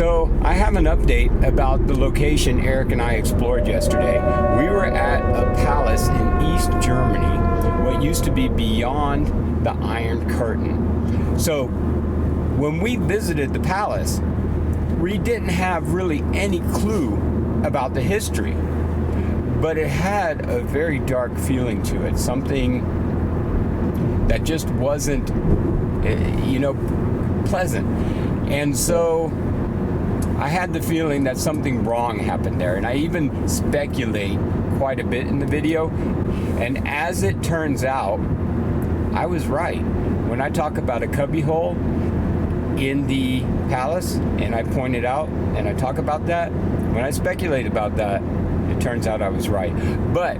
So I have an update about the location Eric and I explored yesterday. We were at a palace in East Germany, what used to be beyond the Iron Curtain. So when we visited the palace, we didn't have really any clue about the history, but it had a very dark feeling to it, something that just wasn't, pleasant. And so I had the feeling that something wrong happened there, and I even speculate quite a bit in the video. And as it turns out, I was right. When I talk about a cubbyhole in the palace, and I point it out, and I talk about that, when I speculate about that, it turns out I was right. But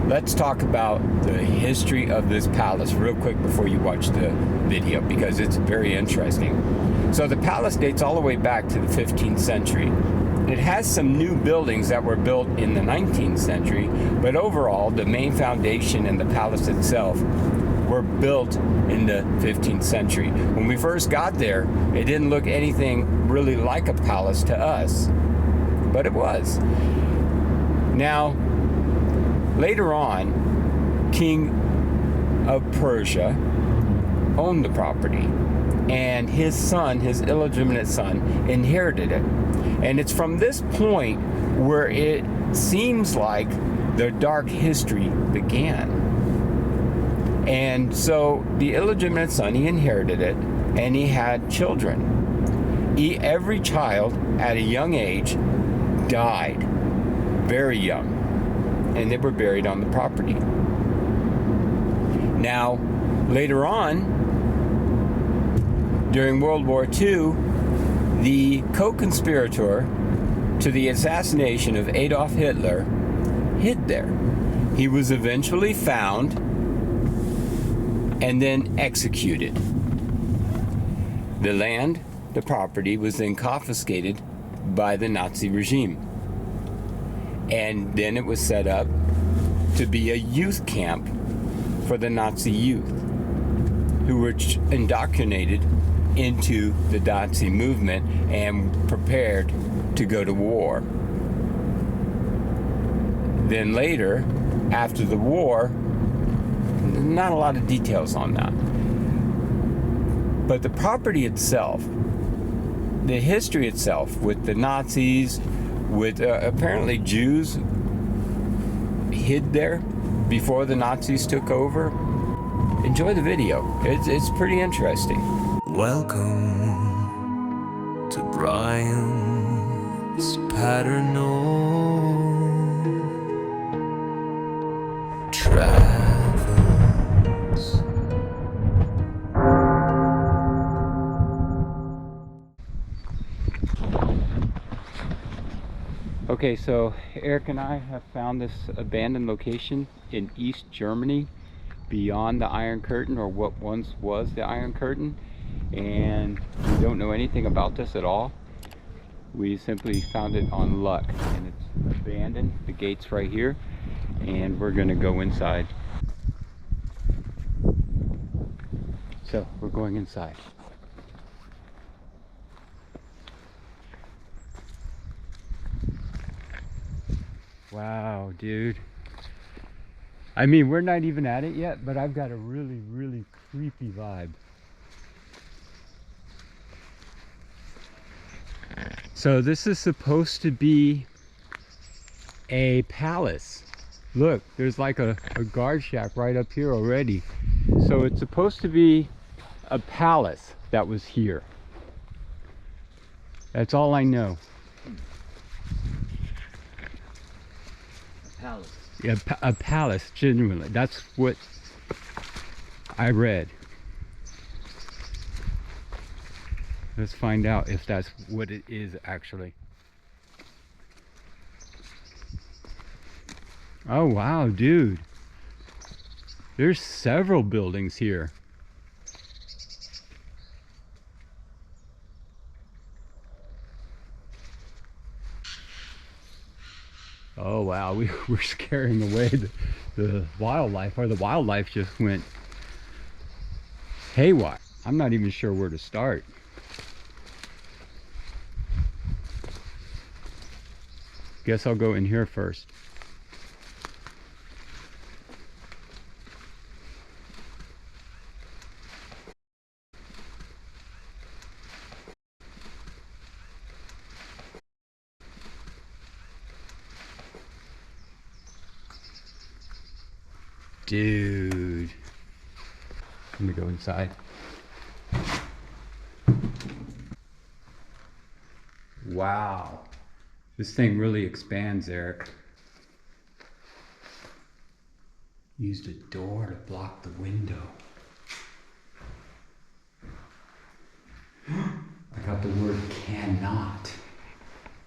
let's talk about the history of this palace real quick before you watch the video, because it's very interesting. So the palace dates all the way back to the 15th century. It has some new buildings that were built in the 19th century, but overall, the main foundation and the palace itself were built in the 15th century. When we first got there, it didn't look anything really like a palace to us, but it was. Now, later on, King of Prussia owned the property, and his son, his illegitimate son, inherited it. And it's from this point where it seems like the dark history began. And so the illegitimate son, he inherited it, and he had children. Every child at a young age died, very young, and they were buried on the property. Now, later on, during World War II, the co-conspirator to the assassination of Adolf Hitler hid there. He was eventually found and then executed. The land, the property, was then confiscated by the Nazi regime. And then it was set up to be a youth camp for the Nazi youth who were indoctrinated into the Nazi movement and prepared to go to war. Then later, after the war, not a lot of details on that. But the property itself, the history itself, with the Nazis, with apparently Jews hid there before the Nazis took over. Enjoy the video. It's pretty interesting. Welcome to Brian's Paranormal Travels. Okay, so Eric and I have found this abandoned location in East Germany, beyond the Iron Curtain, or what once was the Iron Curtain. And we don't know anything about this at all. We simply found it on luck, and it's abandoned. The gate's right here, and we're gonna go inside. So we're going inside. Wow, dude. I mean, we're not even at it yet, but I've got a really, really creepy vibe. So this is supposed to be a palace. Look, there's like a guard shack right up here already. So it's supposed to be a palace that was here. That's all I know. Palace. Yeah, a palace, genuinely. That's what I read. Let's find out if that's what it is actually. Oh wow, dude. There's several buildings here. Oh wow, we're scaring away the wildlife, or the wildlife just went haywire. I'm not even sure where to start. Guess I'll go in here first. Dude. Let me go inside. Wow. This thing really expands, Eric. Used a door to block the window. I got the word cannot.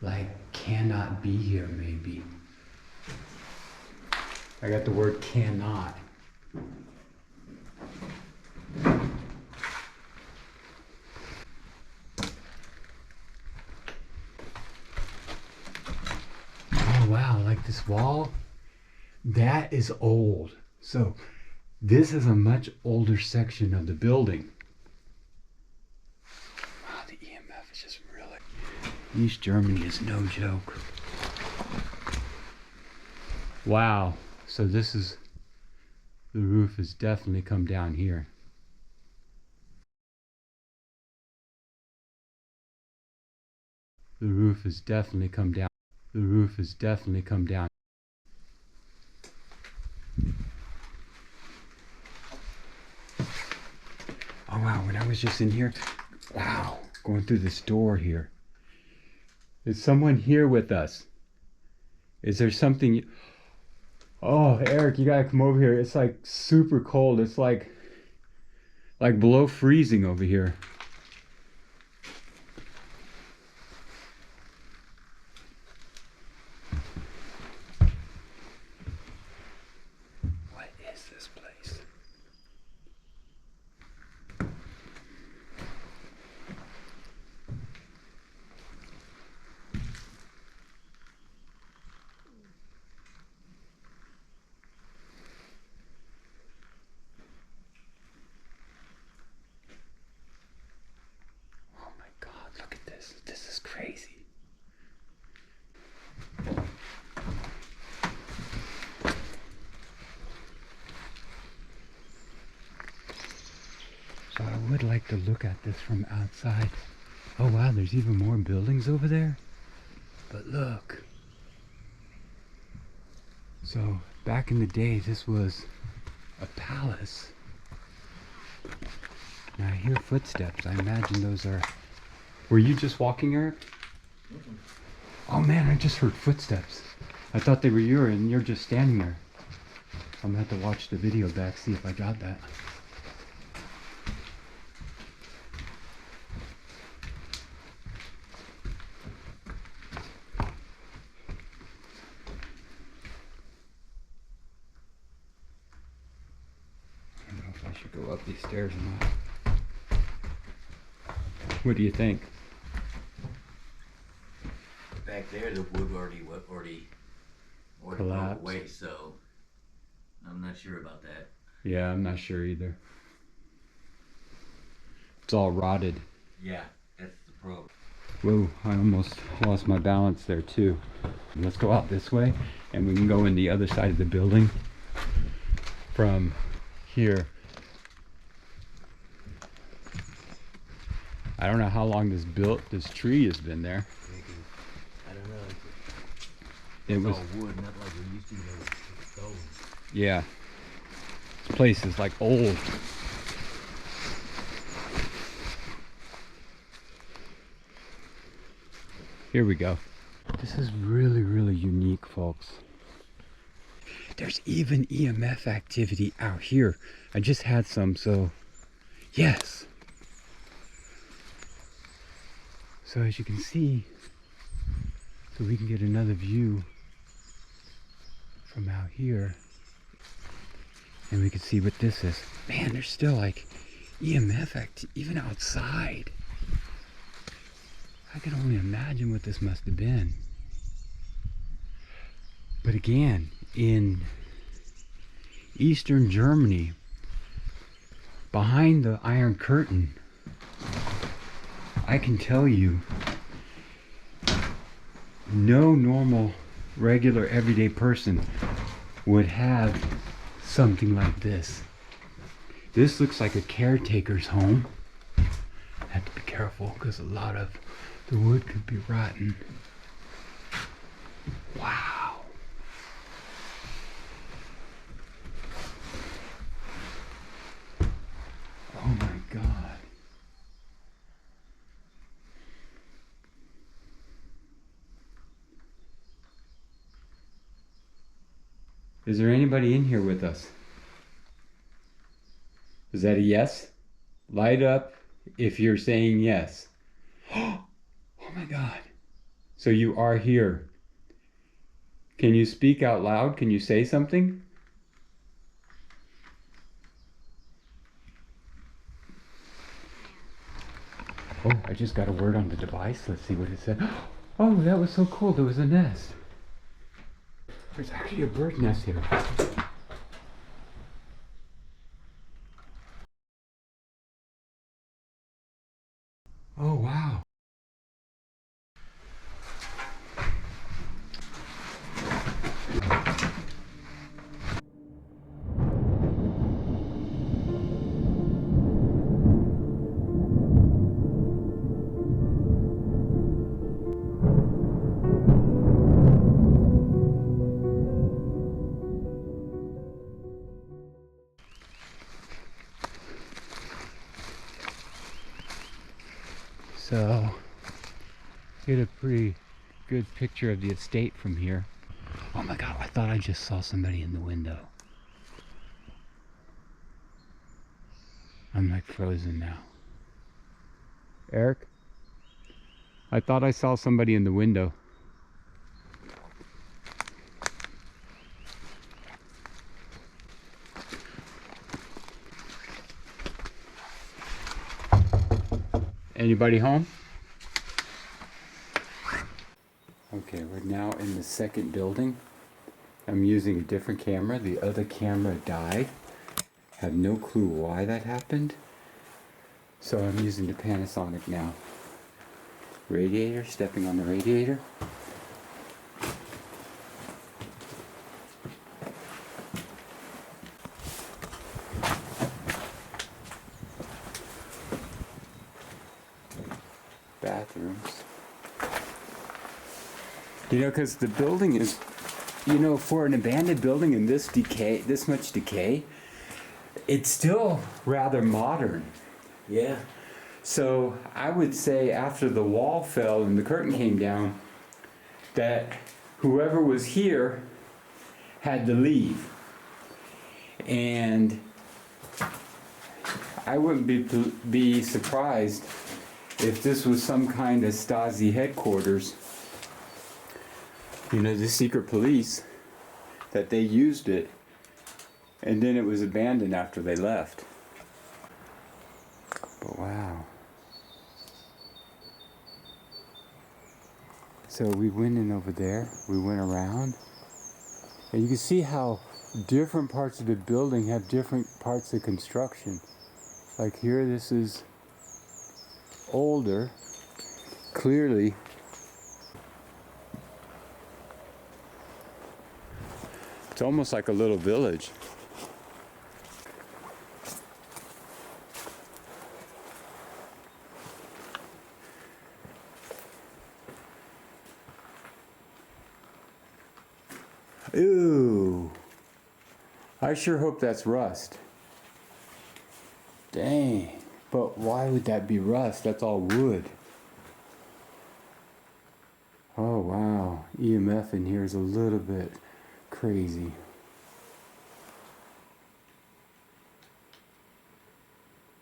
Like cannot be here, maybe. I got the word cannot. Oh wow, like this wall, that is old. So this is a much older section of the building. Wow, the EMF is just really... East Germany is no joke. Wow, so this is... The roof has definitely come down here. The roof has definitely come down. The roof has definitely come down. Oh wow, when I was just in here, wow, going through this door here. Is someone here with us? Is there something? Oh, Eric, you gotta come over here. It's like super cold. It's like below freezing over here. What is this place? Oh my God, look at this. This is crazy. So I would like to look at this from outside. Oh wow, there's even more buildings over there. But look. So back in the day, this was a palace. Now I hear footsteps. I imagine those are... Were you just walking, Eric? Oh man, I just heard footsteps. I thought they were you and you're just standing there. I'm gonna have to watch the video back, see if I got that. I don't know if I should go up these stairs or not. What do you think? Back there, the wood already broke Collapsed. away, so I'm not sure about that. Yeah, I'm not sure either. It's all rotted. Yeah, that's the problem. Whoa, I almost lost my balance there too. Let's go out this way and we can go in the other side of the building from here. I don't know how long this tree has been there. I don't know. It was all wood, not like we used to with stone. Yeah. This place is like old. Here we go. This is really, really unique, folks. There's even EMF activity out here. I just had some, so yes. So as you can see, so we can get another view from out here. And we can see what this is. Man, there's still like EMF even outside. I can only imagine what this must have been. But again, in Eastern Germany, behind the Iron Curtain, I can tell you, no normal regular everyday person would have something like this. This looks like a caretaker's home. I have to be careful because a lot of the wood could be rotten. Wow. Oh my God. Is there anybody in here with us? Is that a yes? Light up if you're saying yes. Oh my God. So you are here. Can you speak out loud? Can you say something? Oh, I just got a word on the device. Let's see what it said. Oh, that was so cool. There was a nest. There's actually a bird nest here. Oh, wow. So, get a pretty good picture of the estate from here. Oh my God, I thought I just saw somebody in the window. I'm like frozen now. Eric? I thought I saw somebody in the window. Anybody home? Okay, we're now in the second building. I'm using a different camera. The other camera died. Have no clue why that happened. So I'm using the Panasonic now. Radiator, stepping on the radiator. Bathrooms. You know, because the building is, you know, for an abandoned building in this decay, this much decay, it's still rather modern. Yeah. So I would say after the wall fell and the curtain came down, that whoever was here had to leave. And I wouldn't be surprised if this was some kind of Stasi headquarters. You know, the secret police, that they used it and then it was abandoned after they left. But wow. So we went in over there, we went around, and you can see how different parts of the building have different parts of construction. Like here, this is older, clearly. It's almost like a little village. Ooh, I sure hope that's rust. Dang, but why would that be rust? That's all wood. Oh wow, EMF in here is a little bit crazy.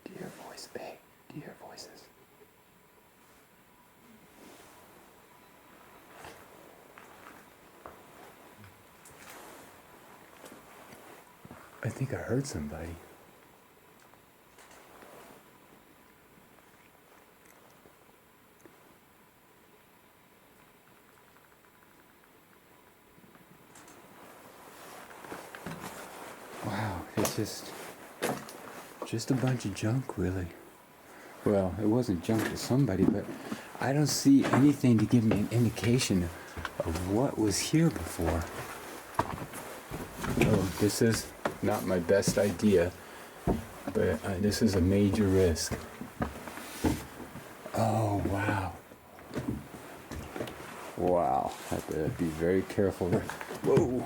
Do you hear voices? Hey, do you hear voices? I think I heard somebody. Wow, it's just a bunch of junk, really. Well, it wasn't junk to somebody, but I don't see anything to give me an indication of what was here before. Oh, this is not my best idea, but this is a major risk. Oh, wow. Wow, I have to be very careful. Whoa.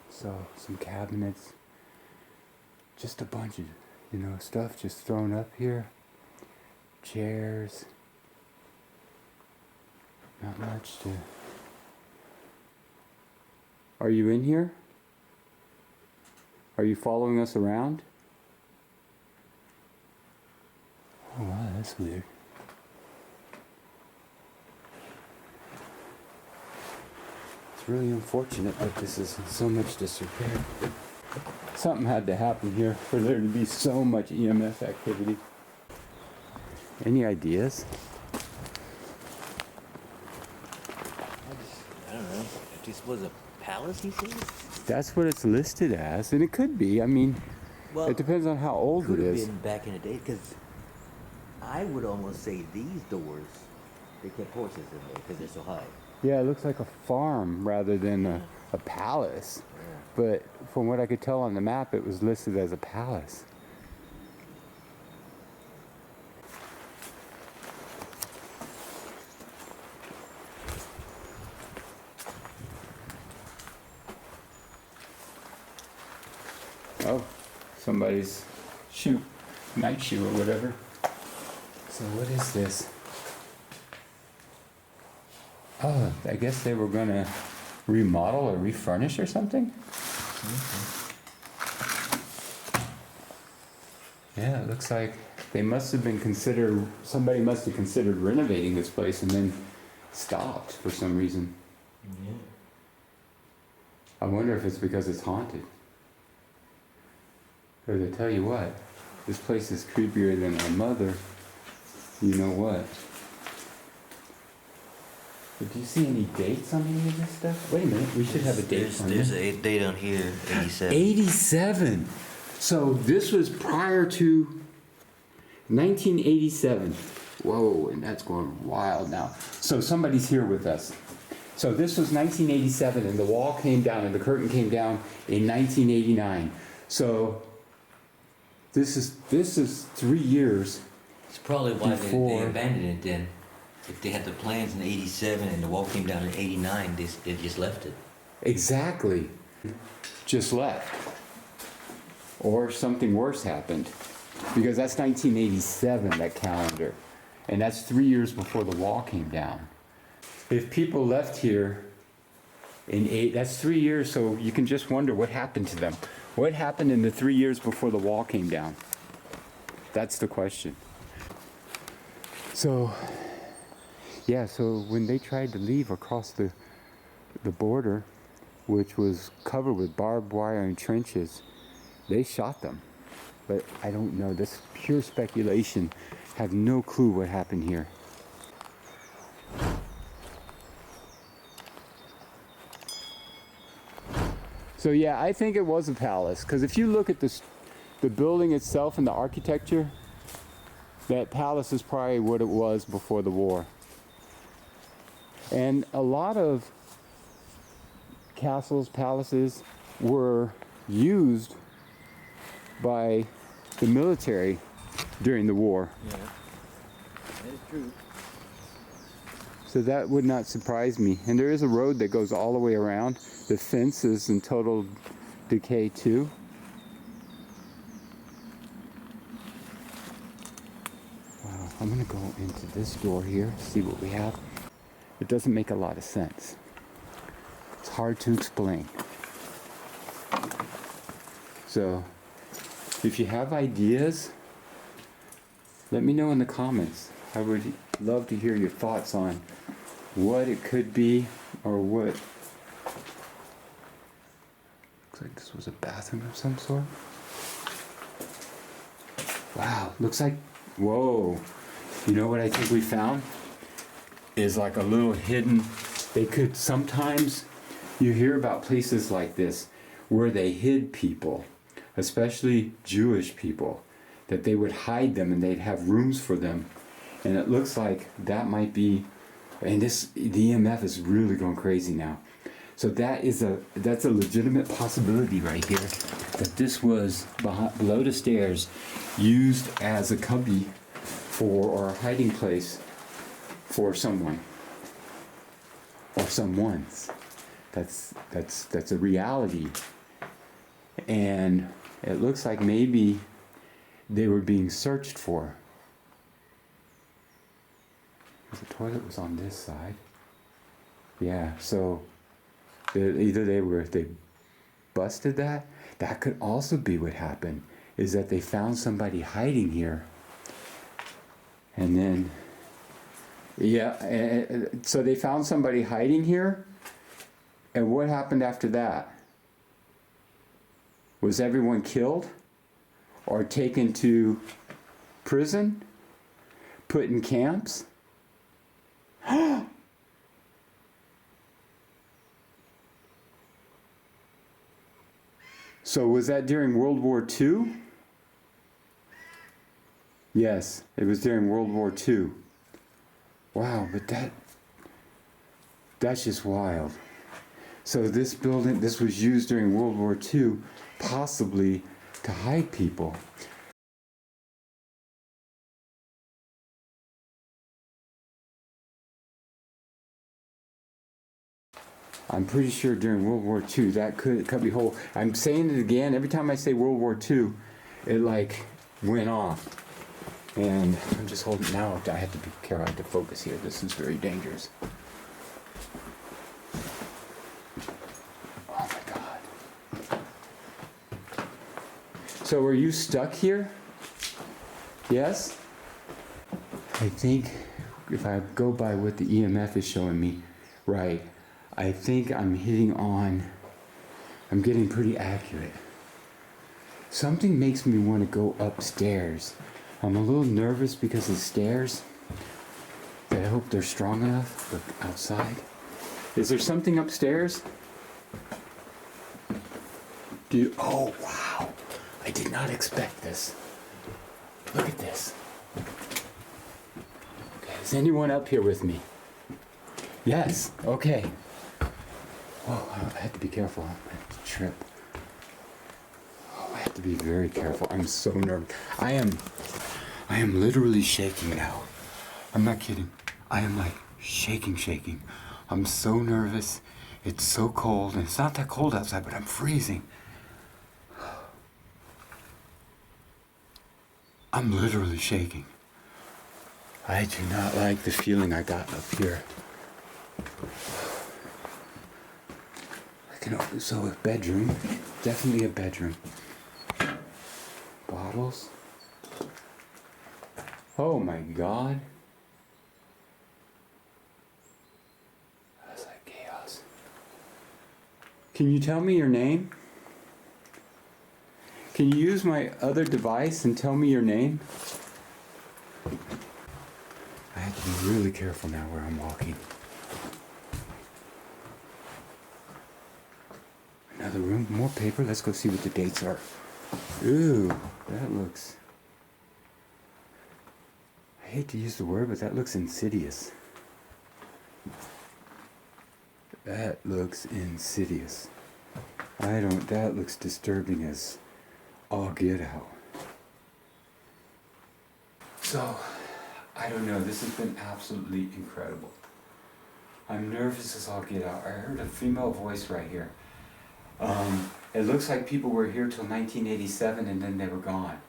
So, some cabinets, just a bunch of, stuff just thrown up here. Chairs. Not much to... Are you in here? Are you following us around? Oh wow, that's weird. It's really unfortunate that this is in so much disrepair. Something had to happen here for there to be so much EMF activity. Any ideas? I don't know. If this was a palace, he said? That's what it's listed as, and it could be. I mean, Well, it depends on how old could it have is. been back in the day, because I would almost say these doors, they kept horses in there because they're so high. Yeah, it looks like a farm rather than a palace. Yeah. But from what I could tell on the map, it was listed as a palace. Oh, somebody's night shoe or whatever. So what is this? Oh, I guess they were gonna remodel or refurnish or something? Yeah, it looks like they must have been somebody must have considered renovating this place and then stopped for some reason. Yeah. I wonder if it's because it's haunted. Because I tell you what, this place is creepier than my mother. You know what? But do you see any dates on any of this stuff? Wait a minute, we should have a date on There's this. a date on here, 87. 87! So this was prior to 1987. Whoa, and that's going wild now. So somebody's here with us. So this was 1987 and the wall came down and the curtain came down in 1989. So this is 3 years. It's probably why they Before- abandoned it then. If they had the plans in 87 and the wall came down in 89, they just left it. Exactly. Just left. Or something worse happened. Because that's 1987, that calendar. And that's 3 years before the wall came down. If people left here that's 3 years, so you can just wonder what happened to them. What happened in the 3 years before the wall came down? That's the question. So, yeah, so when they tried to leave across the border, which was covered with barbed wire and trenches, they shot them. But I don't know, this pure speculation. Have no clue what happened here. So yeah, I think it was a palace, because if you look at the building itself and the architecture, that palace is probably what it was before the war. And a lot of castles, palaces were used by the military during the war. Yeah, that is true. So that would not surprise me. And there is a road that goes all the way around. The fence is in total decay too. Wow, I'm gonna go into this door here, see what we have. It doesn't make a lot of sense. It's hard to explain. So, if you have ideas, let me know in the comments. I would love to hear your thoughts on what it could be or what. Looks like this was a bathroom of some sort. Wow, looks like, whoa. You know what I think we found? Is like a little hidden, sometimes you hear about places like this where they hid people. especially Jewish people, that they would hide them and they'd have rooms for them. And it looks like that might be, and the EMF is really going crazy now. So that's a legitimate possibility right here, that this was below the stairs, used as a cubby or a hiding place for someone or someone's. That's a reality. And it looks like maybe they were being searched for. The toilet was on this side. Yeah, so either they busted that. That could also be what happened, is that they found somebody hiding here. And then, yeah, so they found somebody hiding here. And what happened after that? Was everyone killed or taken to prison? Put in camps? So was that during World War II? Yes, it was during World War II. Wow, but that's just wild. So this building, this was used during World War II, possibly to hide people. I'm pretty sure during World War II that could be whole. I'm saying it again, every time I say World War II, it like went off. And I'm just holding, now I have to be careful, I have to focus here. This is very dangerous. Oh my God. So are you stuck here? Yes? I think if I go by what the EMF is showing me, right, I think I'm getting pretty accurate. Something makes me want to go upstairs. I'm a little nervous because of the stairs. I hope they're strong enough. Look outside. Is there something upstairs? Oh wow. I did not expect this. Look at this. Okay, is anyone up here with me? Yes, okay. Whoa, I have to be careful. I have to trip. Oh, I have to be very careful. I'm so nervous. I am literally shaking now. I'm not kidding. I am like shaking. I'm so nervous. It's so cold. And it's not that cold outside, but I'm freezing. I'm literally shaking. I do not like the feeling I got up here. So a bedroom, definitely a bedroom. Bottles. Oh my God. That's like chaos. Can you tell me your name? Can you use my other device and tell me your name? I have to be really careful now where I'm walking. Another room, more paper. Let's go see what the dates are. Ooh, that looks... I hate to use the word, but that looks insidious. That looks insidious. That looks disturbing as all get out. So, I don't know, this has been absolutely incredible. I'm nervous as all get out. I heard a female voice right here. It looks like people were here till 1987 and then they were gone.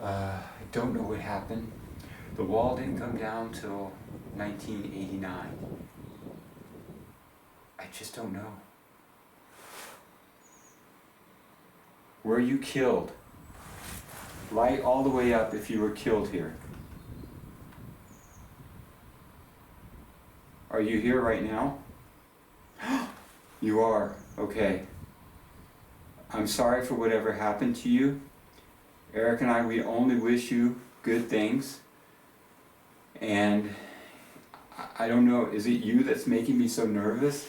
I don't know what happened. The wall didn't come down till 1989. I just don't know. Were you killed? Light all the way up if you were killed here. Are you here right now? You are. Okay. I'm sorry for whatever happened to you. Eric and I, we only wish you good things. And I don't know, is it you that's making me so nervous?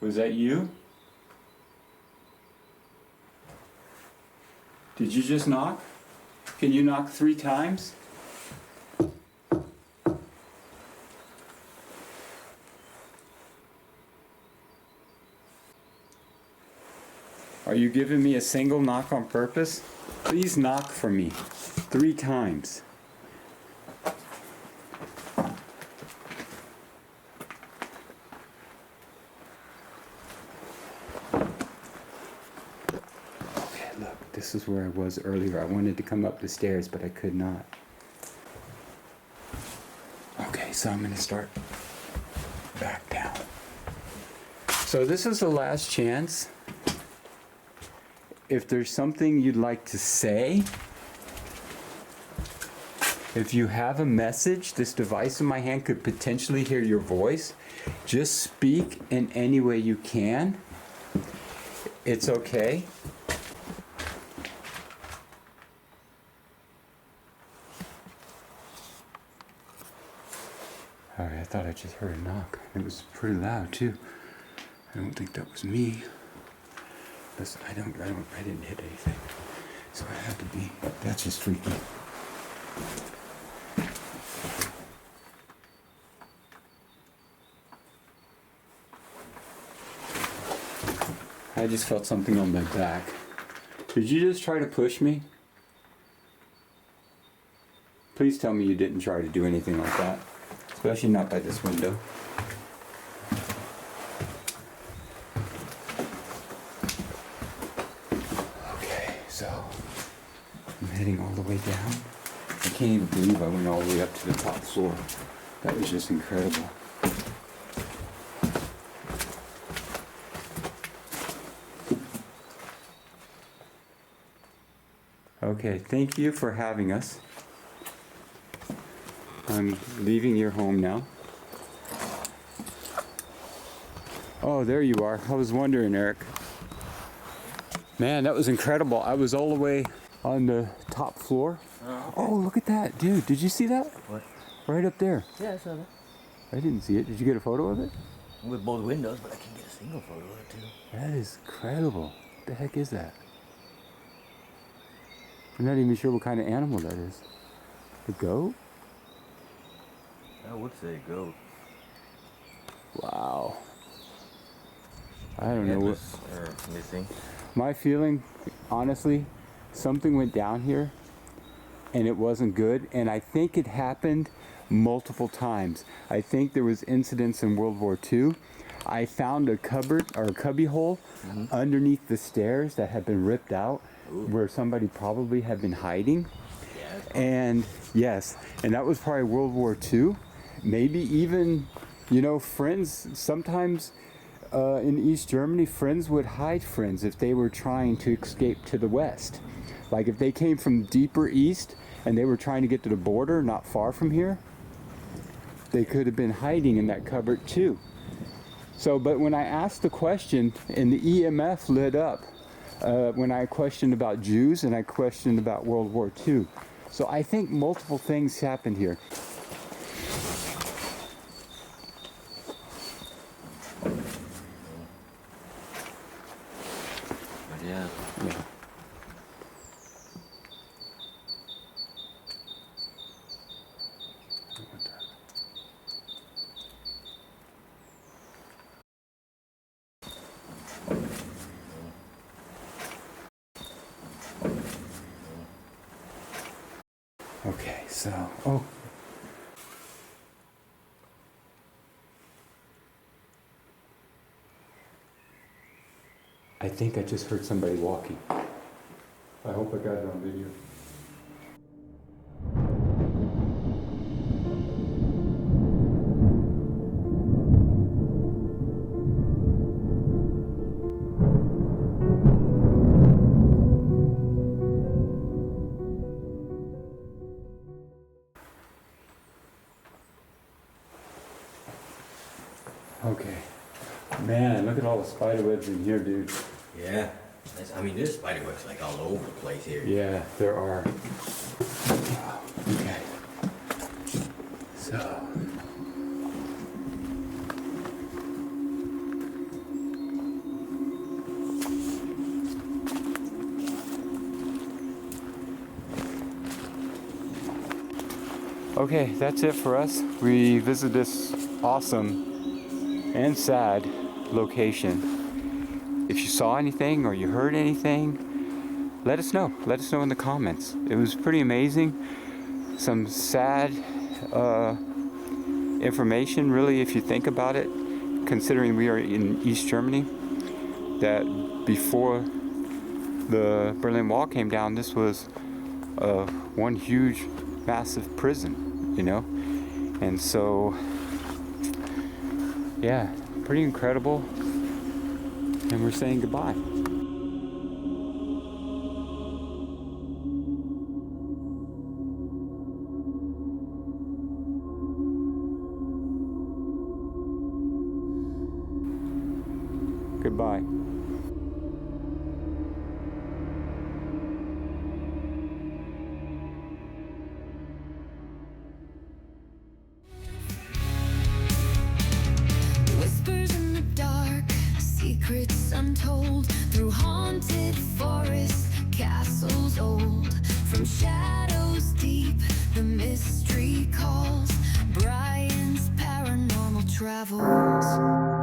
Was that you? Did you just knock? Can you knock 3 times? Are you giving me a single knock on purpose? Please knock for me 3 times. Okay, look, this is where I was earlier. I wanted to come up the stairs, but I could not. Okay, so I'm gonna start back down. So this is the last chance. If there's something you'd like to say, if you have a message, this device in my hand could potentially hear your voice. Just speak in any way you can. It's okay. Alright, I thought I just heard a knock. It was pretty loud too. I don't think that was me. Listen, I didn't hit anything. So it had to be, that's just freaky. I just felt something on my back. Did you just try to push me? Please tell me you didn't try to do anything like that. Especially not by this window. So, I'm heading all the way down. I can't even believe I went all the way up to the top floor. That was just incredible. Okay, thank you for having us. I'm leaving your home now. Oh, there you are. I was wondering, Eric. Man, that was incredible. I was all the way on the top floor. Oh, look at that. Dude, did you see that? What? Right up there. Yeah, I saw that. I didn't see it. Did you get a photo of it? With both windows, but I can't get a single photo of it too. That is incredible. What the heck is that? I'm not even sure what kind of animal that is. A goat? I would say a goat. Wow. I don't know what. Missing. My feeling, honestly, something went down here and it wasn't good, and I think it happened multiple times. I think there was incidents in World War II. I found a cupboard or a cubby hole underneath the stairs that had been ripped out. Ooh. Where somebody probably had been hiding. Yeah. And yes, and that was probably World War II. Maybe even, you know, friends sometimes. In East Germany, friends would hide friends if they were trying to escape to the west. Like if they came from deeper east and they were trying to get to the border, not far from here, they could have been hiding in that cupboard too. So, but when I asked the question, and the EMF lit up, when I questioned about Jews and I questioned about World War II. So I think multiple things happened here. Yeah. Yeah. Okay, so, I think I just heard somebody walking. I hope I got it on video. Okay. Man, look at all the spider webs in here, dude. Yeah. I mean, there's spider webs like all over the place here. Yeah, there are. Okay. So. Okay, that's it for us. We visited this awesome and sad location. If you saw anything or you heard anything, let us know. Let us know in the comments. It was pretty amazing. Some sad information, really, if you think about it, considering we are in East Germany, that before the Berlin Wall came down, this was one huge, massive prison, you know? And so, yeah, pretty incredible. And we're saying goodbye. Goodbye. Whispers in the dark, secrets untold, through haunted forests, castles old. From shadows deep, the mystery calls. Brian's paranormal travels.